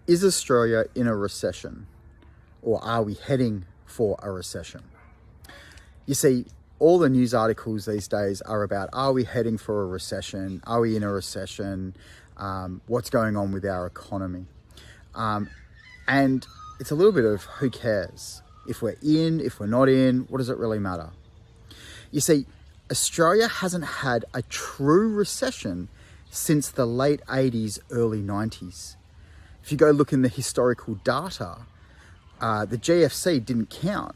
Is Australia in a recession, or are we heading for a recession? You see, all the news articles these days are about, are we heading for a recession? Are we in a recession? What's going on with our economy? And it's a little bit of who cares? If we're in, if we're not in, what does it really matter? You see, Australia hasn't had a true recession since the late 80s, early 90s. If you go look in the historical data, the GFC didn't count.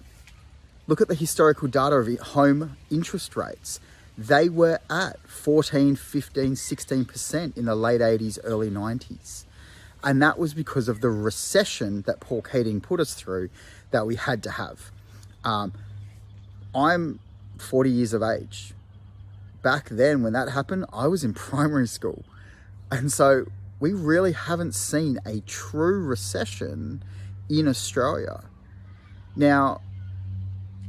Look at the historical data of home interest rates. They were at 14, 15, 16% in the late 80s, early 90s. And that was because of the recession that Paul Keating put us through that we had to have. I'm 40 years of age. Back then, when that happened, I was in primary school. And so we really haven't seen a true recession in Australia. Now,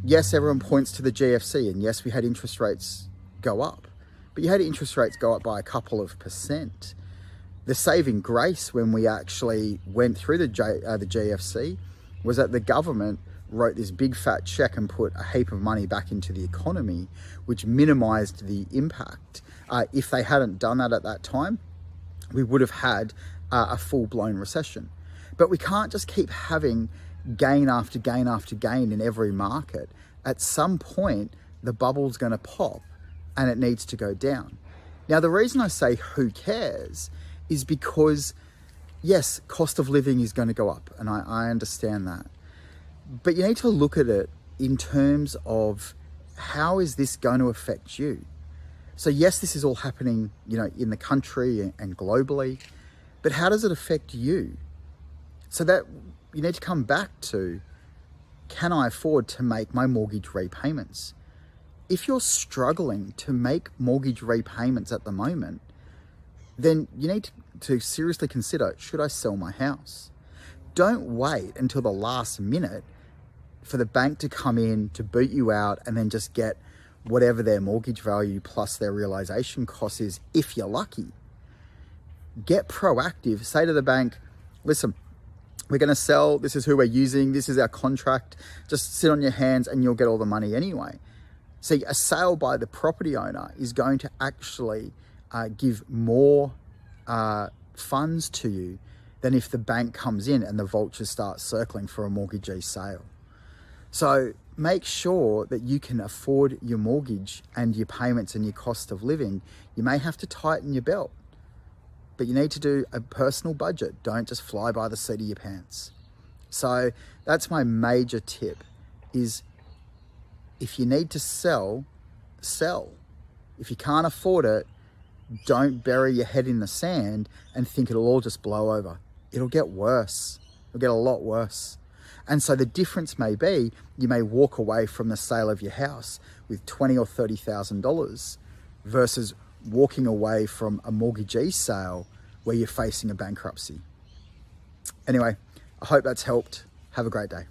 yes, everyone points to the GFC, and yes, we had interest rates go up, but you had interest rates go up by a couple of percent. The saving grace when we actually went through the GFC was that the government wrote this big fat check and put a heap of money back into the economy, which minimized the impact. If they hadn't done that at that time, we would have had a full-blown recession. But we can't just keep having gain after gain after gain in every market. At some point, the bubble's going to pop and it needs to go down. Now, the reason I say who cares is because, yes, cost of living is going to go up, and I understand that. But you need to look at it in terms of how is this going to affect you? So yes, this is all happening, in the country and globally, but how does it affect you? So that you need to come back to, can I afford to make my mortgage repayments? If you're struggling to make mortgage repayments at the moment, then you need to seriously consider, should I sell my house? Don't wait until the last minute for the bank to come in to boot you out and then just get whatever their mortgage value plus their realization cost is, if you're lucky. Get proactive. Say to the bank, listen, we're going to sell. This is who we're using. This is our contract. Just sit on your hands and you'll get all the money anyway. See, a sale by the property owner is going to actually give more funds to you than if the bank comes in and the vultures start circling for a mortgagee sale. So make sure that you can afford your mortgage and your payments and your cost of living. You may have to tighten your belt, but you need to do a personal budget. Don't just fly by the seat of your pants. So that's my major tip is, if you need to sell, sell. If you can't afford it, don't bury your head in the sand and think it'll all just blow over. It'll get worse. It'll get a lot worse. And so the difference may be, you may walk away from the sale of your house with $20,000 or $30,000 versus walking away from a mortgagee sale where you're facing a bankruptcy. Anyway, I hope that's helped. Have a great day.